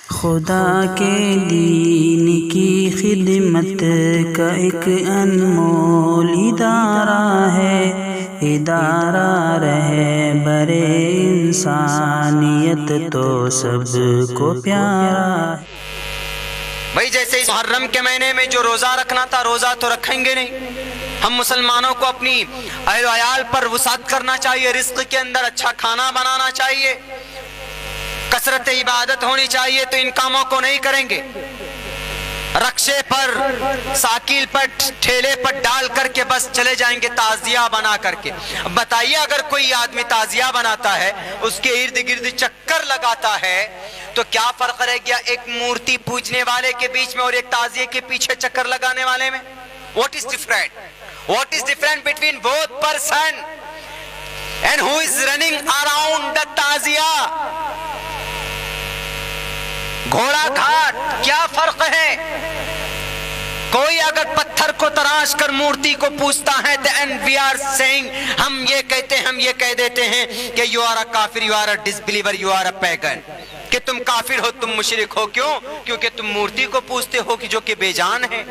خدا کے دین کی خدمت کا ایک انمول ادارہ ہے، ادارہ رہے برے انسانیت تو سب کو پیارا ہے۔ بھائی جیسے اس محرم کے مہینے میں جو روزہ رکھنا تھا روزہ تو رکھیں گے نہیں، ہم مسلمانوں کو اپنی اہل و عیال پر وسعت کرنا چاہیے، رزق کے اندر اچھا کھانا بنانا چاہیے، کثرت عبادت ہونی چاہیے، تو ان کاموں کو نہیں کریں گے۔ رکشے پر، ساکیل پر، ٹھیلے پر ڈال کر کے بس چلے جائیں گے تعزیہ بنا کر کے۔ اب بتائیے اگر کوئی آدمی تعزیہ بناتا ہے، اس کے ارد گرد چکر لگاتا ہے، تو کیا فرق رہ گیا ایک مورتی پوجنے والے کے بیچ میں اور ایک تعزیے کے پیچھے چکر لگانے والے میں؟ What is different? What is different between both person and who is running around the تعزیہ؟ گھوڑا گھاٹ کیا فرق ہے؟ کوئی اگر پتھر کو تراش کر مورتی کو پوچھتا ہے تو and we are saying، ہم یہ کہتے ہیں، ہم یہ کہہ دیتے ہیں کہ you are a کافر، you are a disbeliever، you are a pagan، کہ تم کافر ہو، تم مشرک ہو۔ کیوں؟ کیونکہ تم مورتی کو پوجتے ہو کہ جو کہ بے جان ہے،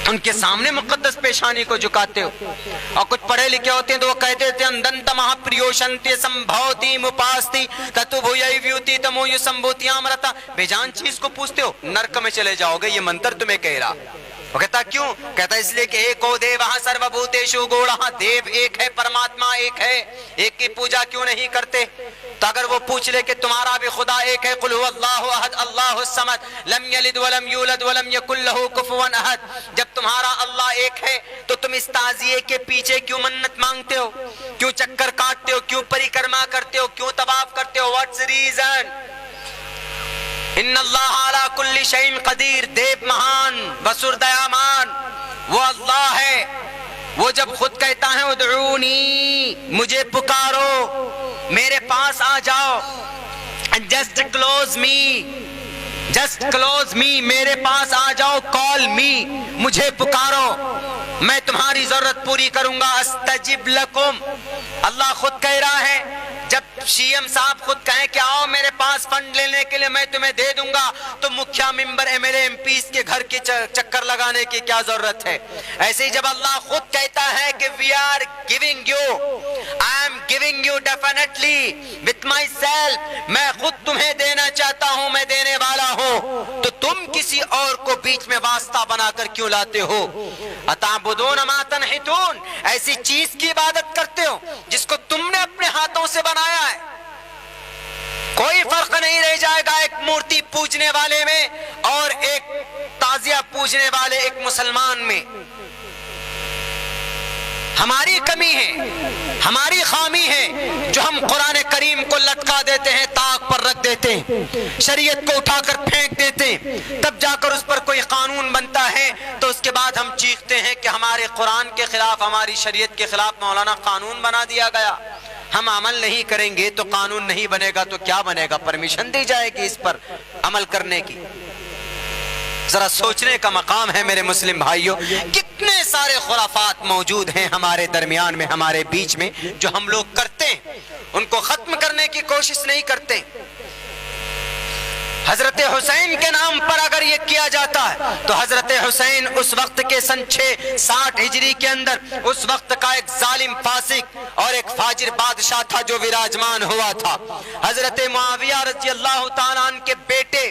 ان کے سامنے مقدس پیشانی کو جھکاتے ہو۔ اور کچھ پڑھے لکھے ہوتے ہیں تو وہ کہتے تھے اندنت مہاپریوشنتی سمبھوتی مپاستی تتوبھویئی ویوتی تمویو سمبھوتی آمرتا۔ بے جان چیز کو پوجتے ہو، نرک میں چلے جاؤ گے، یہ منتر تمہیں کہہ رہا۔ وہ کہتا کیوں؟ کہتا اس لیے کہ ایکو دیوہ سرو بھوتیشو گوڑہ، دیو ایک ہے، پرماتما ایک ہے، ایک کی پوجا کیوں نہیں کرتے؟ تو اگر وہ پوچھ لے کہ تمہارا بھی خدا ایک ہے، قل هو اللہ احد اللہ الصمد لم یلد ولم یولد ولم یکن له کفوا احد، جب تمہارا اللہ ایک ہے تو تم اس تعزیے کے پیچھے کیوں منت مانگتے ہو، کیوں چکر کاٹتے ہو، کیوں پریکرما کرتے ہو، کیوں طواف کرتے ہو؟ What's reason? ان اللہ علی کل شیء قدیر، دیو مہان بسر دیامان وہ اللہ ہے۔ وہ جب خود کہتا ہے ادعونی، مجھے پکارو، میرے پاس آ جاؤ، جسٹ کلوز می، میرے پاس آ جاؤ، کال می، مجھے پکارو، میں تمہاری ضرورت پوری کروں گا، استجب لکم۔ اللہ خود کہہ رہا ہے، جب شی ایم صاحب خود کہیں کہ آؤ میرے پاس فنڈ لینے کے لیے میں تمہیں دے دوں گا، تو مکھیا member M L A M Ps کے گھر کے چکر لگانے کی کیا ضرورت ہے؟ ایسے ہی جب اللہ خود کہتا ہے کہ we are giving you، I am giving you definitely with myself، میں خود تمہیں دینا چاہتا ہوں، میں دینے والا ہوں، تو تم کسی اور کو بیچ میں واسطہ بنا کر کیوں لاتے ہو؟ اتعبدون ما تنحتون، ایسی چیز کی عبادت کرتے ہو جس کو تم نے اپنے ہاتھوں سے بنایا ہے۔ کوئی فرق نہیں رہ جائے گا ایک مورتی پوجنے والے میں اور ایک تعزیہ پوجنے والے ایک مسلمان میں۔ ہماری کمی ہے، ہماری خامی ہے جو ہم قرآن کریم کو لٹکا دیتے ہیں، طاق پر رکھ دیتے ہیں، شریعت کو اٹھا کر پھینک دیتے ہیں، تب جا کر اس پر کوئی قانون بنتا ہے تو اس کے بعد ہم چیختے ہیں کہ ہمارے قرآن کے خلاف، ہماری شریعت کے خلاف مولانا قانون بنا دیا گیا۔ ہم عمل نہیں کریں گے تو قانون نہیں بنے گا تو کیا بنے گا؟ پرمیشن دی جائے گی اس پر عمل کرنے کی۔ ذرا سوچنے کا مقام ہے میرے مسلم بھائیوں، کتنے سارے خرافات موجود ہیں ہمارے درمیان میں، ہمارے بیچ میں، جو ہم لوگ کرتے ہیں، ان کو ختم کرنے کی کوشش نہیں کرتے۔ حضرت حسین کے نام پر اگر یہ کیا جاتا ہے تو حضرت حسین اس وقت کے سن 660 ہجری کے اندر اس وقت کا ایک ظالم فاسق اور ایک فاجر بادشاہ تھا جو وراجمان ہوا تھا۔ حضرت معاویہ رضی اللہ تعالیٰ عنہ کے بیٹے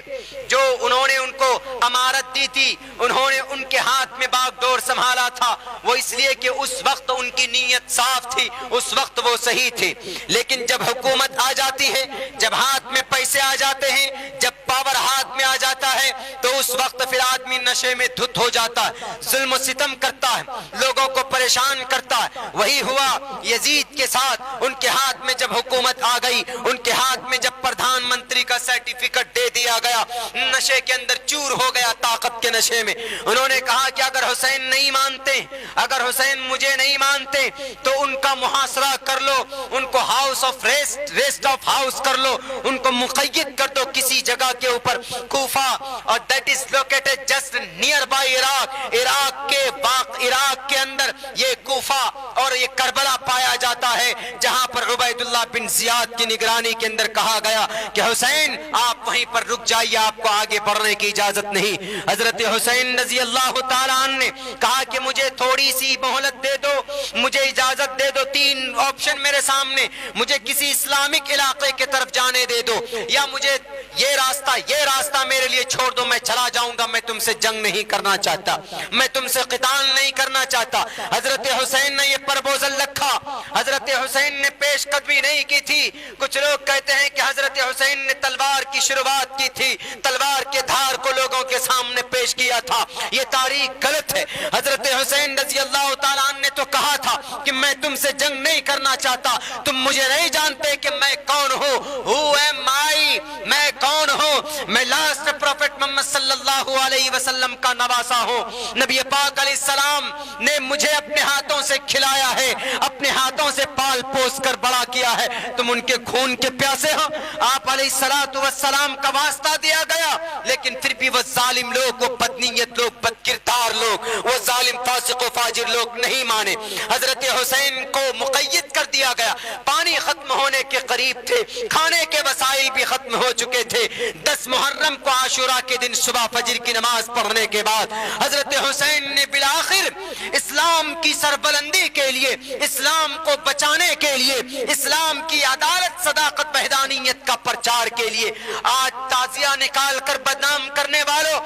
جو انہوں نے ان کو امارت دی تھی، انہوں نے ان کے ہاتھ میں باغ ڈور سنبھالا تھا، وہ اس لیے کہ اس وقت ان کی نیت صاف تھی، اس وقت وہ صحیح تھے۔ لیکن جب حکومت آ جاتی ہے، جب ہاتھ میں پیسے آ جاتے ہیں، جب پاور ہاتھ میں آ جاتا ہے تو اس وقت پھر آدمی نشے میں دھت ہو جاتا ہے، ظلم و ستم کرتا ہے، لوگوں کو پریشان کرتا ہے۔ وہی ہوا یزید کے ساتھ، ان کے ہاتھ میں جب حکومت آ گئی، ان کے ہاتھ میں جب پردھان منتری کا سرٹیفکیٹ دے دیا گیا، نشے کے اندر چور ہو گیا، طاقت کے نشے میں۔ انہوں نے کہا کہ اگر حسین نہیں مانتے، اگر حسین مجھے نہیں مانتے تو ان کا محاصرہ کر لو، ان کو house of rest of house کر لو، ان کو مقید کر دو کسی جگہ کے اوپر، کوفہ، اور that is located just near by Iraq. Iraq کے اندر یہ کوفہ اور یہ کربلا پایا جاتا ہے جہاں پر عبید اللہ بن زیاد کی نگرانی کے اندر کہا گیا کہ حسین آپ وہیں پر رک جائیے، آپ کو آگے بڑھنے کی اجازت نہیں۔ حضرت حسین رضی اللہ تعالیٰ عنہ نے کہا کہ مجھے تھوڑی سی مہلت دے دو، مجھے اجازت دے دو، 3 آپشن میرے سامنے، مجھے کسی اسلامک علاقے کے طرف جانے دے دو، یا مجھے یہ راستہ میرے لیے چھوڑ دو، میں چلا جاؤں گا، میں تم سے جنگ نہیں کرنا چاہتا، میں تم سے قتال نہیں کرنا چاہتا۔ حضرت حسین نے یہ پرپوزل رکھا، حضرت حسین نے پیش قدمی نہیں کی تھی۔ کچھ لوگ کہتے ہیں کہ حضرت حسین نے تلوار کی شروعات کی تھی، تلوار کے دھار کو لوگوں کے سامنے پیش کیا تھا، یہ تاریخ غلط ہے۔ حضرت حسین رضی اللہ تعالیٰ عنہ نے تو کہا تھا کہ میں تم سے جنگ نہیں کرنا چاہتا، تم مجھے نہیں جانتے کہ میں کون ہوں، Who am I؟ میں کون ہوں؟ میں لاسٹ پروفٹ محمد صلی اللہ علیہ وسلم کا نواسا ہوں۔ نبی پاک علیہ السلام نے مجھے اپنے ہاتھوں سے کھلایا ہے، اپنے ہاتھوں سے پال پوس کر بڑا کیا ہے، تم ان کے خون کے پیاسے ہو۔ آپ علیہ السلام کا واسطہ دیا گیا، لیکن پھر بھی وہ ظالم لوگ، وہ بدنیت لوگ، بدکردار لوگ، وہ ظالم فاسق و فاجر لوگ نہیں مانے۔ حضرت حسین کو مقید کر دیا گیا، پانی ختم ہونے کے قریب تھے، کھانے کے وسائل بھی ختم ہو چکے تھے۔ 10 محرم کو عاشورہ کے دن صبح فجر کی نماز پڑھنے کے بعد حضرت حسین نے بالآخر اسلام کی سربلندی کے لیے، اسلام کو بچانے کے لیے، اسلام کی عدالت، صداقت، وحدانیت کا پرچار کے لیے، آج تعزیہ نکال کر بدنام کرنے والوں،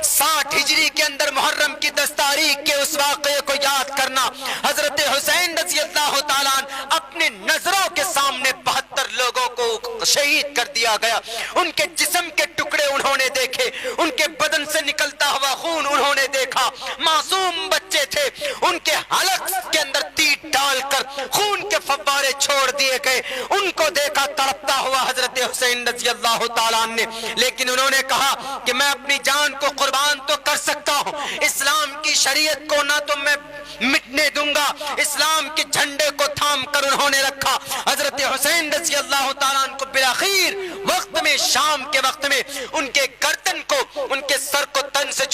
60 ہجری کے اندر محرم کی 10 تاریخ کے اس واقعے کو یاد کرنا، حضرت حسین رضی اللہ تعالیٰ عنہ اپنے نظروں کے سامنے 72 لوگوں کو شہید کر دیا گیا، ان کے جسم کے ٹکڑے انہوں نے دیکھے، ان کے بدن سے نکلتا ہوا خون انہوں نے دیکھا، معصوم بچے تھے، ان کے حلق کے اندر تیر ڈال کر خون کے فوارے چھوڑ دیے گئے، ان کو دیکھا تڑپتا ہوا حضرت حسین رضی اللہ تعالیٰ عنہ نے، لیکن انہوں نے کہا کہ میں اپنی جان کو قربان تو کر سکتا ہوں، اسلام کی شریعت کو نہ تو میں مٹنے دوں گا۔ اسلام کے جھنڈے کو تھام کر انہوں نے رکھا۔ حضرت حسین رضی اللہ تعالیٰ عنہ کو بالآخر وقت میں، شام کے وقت میں، ان کے گردن کو، ان کے سر کو تن سے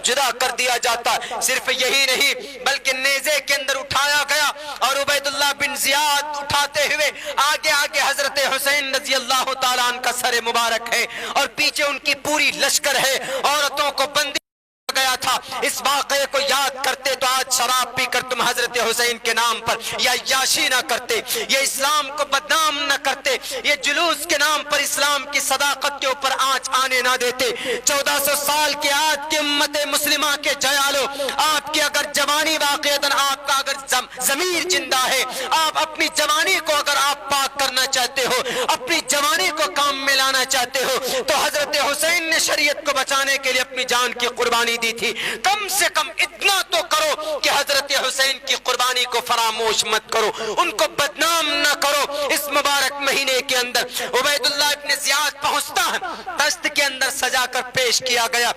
جدا کر دیا جاتا۔ صرف یہی نہیں بلکہ نیزے کے اندر اٹھایا گیا، اور عبید اللہ بن زیاد اٹھاتے ہوئے آگے آگے حضرت حسین رضی اللہ تعالیٰ عنہ کا سر مبارک ہے، اور پیچھے ان کی پوری لشکر ہے، عورتوں کو بندی گیا تھا۔ اس واقعے کو یاد کرتے تو آج شراب پی کر تم حضرت حسین کے نام پر یا عیاشی نہ کرتے، یہ اسلام کو بدنام نہ کرتے، یہ جلوس کے نام پر اسلام کی صداقت کے اوپر آنچ آنے نہ دیتے۔ 1400 سال کی آج کی امت مسلمہ کے جیالو، آپ کی اگر جوانی واقعتاً، آپ کا اگر ضمیر زندہ ہے، آپ اپنی جوانی کو اگر آپ پاک کرنا چاہتے ہو، اپنی جوانی کو کام میں لانا چاہتے ہو، تو حضرت حسین نے شریعت کو بچانے کے لیے اپنی جان کی قربانی دی تھی۔ کم سے کم اتنا تو کرو کہ حضرت حسین کی قربانی کو فراموش مت کرو، ان کو بدنام نہ کرو۔ اس مبارک مہینے کے اندر عبید اللہ ابن زیاد پہنچتا ہے، دست کے اندر سجا کر پیش کیا گیا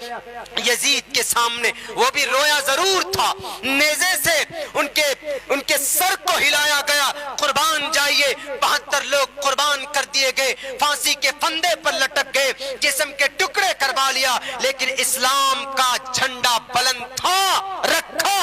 یزید کے سامنے، وہ بھی رویا ضرور تھا، نیزے سے ان کے سر کو ہلایا گیا، قربان جائیے۔ 72 لوگ قربان کر دیے گئے، پھانسی کے پھندے پر لٹک گئے، جسم کے ٹکڑے کروا لیا، لیکن اسلام کا جھنڈا بلند تھا، رکھا،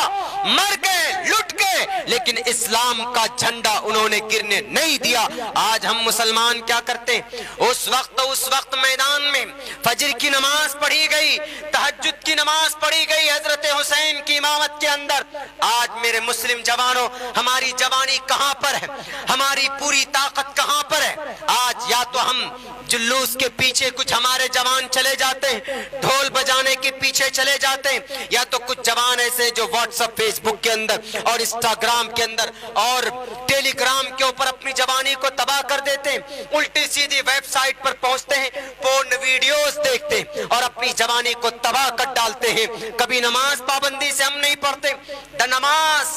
مر گئے، لٹ گئے، لیکن اسلام کا جھنڈا انہوں نے گرنے نہیں دیا۔ آج ہم مسلمان کیا کرتے؟ اس وقت میدان میں فجر کی نماز پڑھی گئی، تہجد کی نماز پڑھی گئی حضرت حسین کی امامت کے اندر۔ آج میرے مسلم جوانوں، ہماری جوانی کہاں پر ہے؟ ہماری پوری طاقت کہاں پر ہے؟ آج یا تو ہم جلوس کے پیچھے کچھ ہمارے جوان چلے جاتے ہیں، ڈھول بجانے کے پیچھے چلے جاتے ہیں، یا تو کچھ جوان ایسے جو واٹس ایپ، فیس بک کے اندر اور انسٹاگرام کے اندر اور ٹیلی گرام کے اوپر اپنی جوانی کو تباہ کر دیتے ہیں، الٹی سیدھی ویب سائٹ پر پہنچتے ہیں، پورن ویڈیوز دیکھتے ہیں اور اپنی جوانی کو تباہ کر ڈالتے ہیں۔ کبھی نماز پابندی سے ہم نہیں پڑھتے۔ The نماز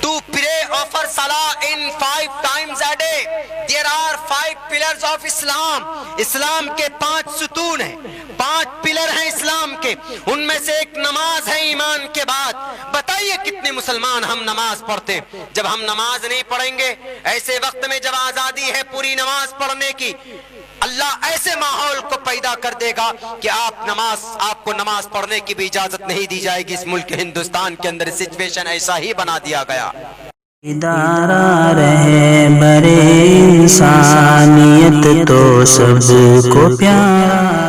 to pray offer salah in 5 times a day. There are 5 pillars of Islam. اسلام کے 5 ستون ہیں، 5 پلر ہیں اسلام کے، ان میں سے ایک نماز ہے ایمان کے بعد۔ بتائیے کتنے مسلمان ہم نماز پڑھتے ہیں؟ جب ہم نماز نہیں پڑھیں گے، ایسے وقت میں جب آزادی ہے پوری نماز پڑھنے کی، اللہ ایسے ماحول کو پیدا کر دے گا کہ آپ کو نماز پڑھنے کی بھی اجازت نہیں دی جائے گی۔ اس ملک ہندوستان کے اندر سچویشن ایسا ہی بنا دیا گیا۔ ادارہ رہے برے انسانیت تو سب کو پیارا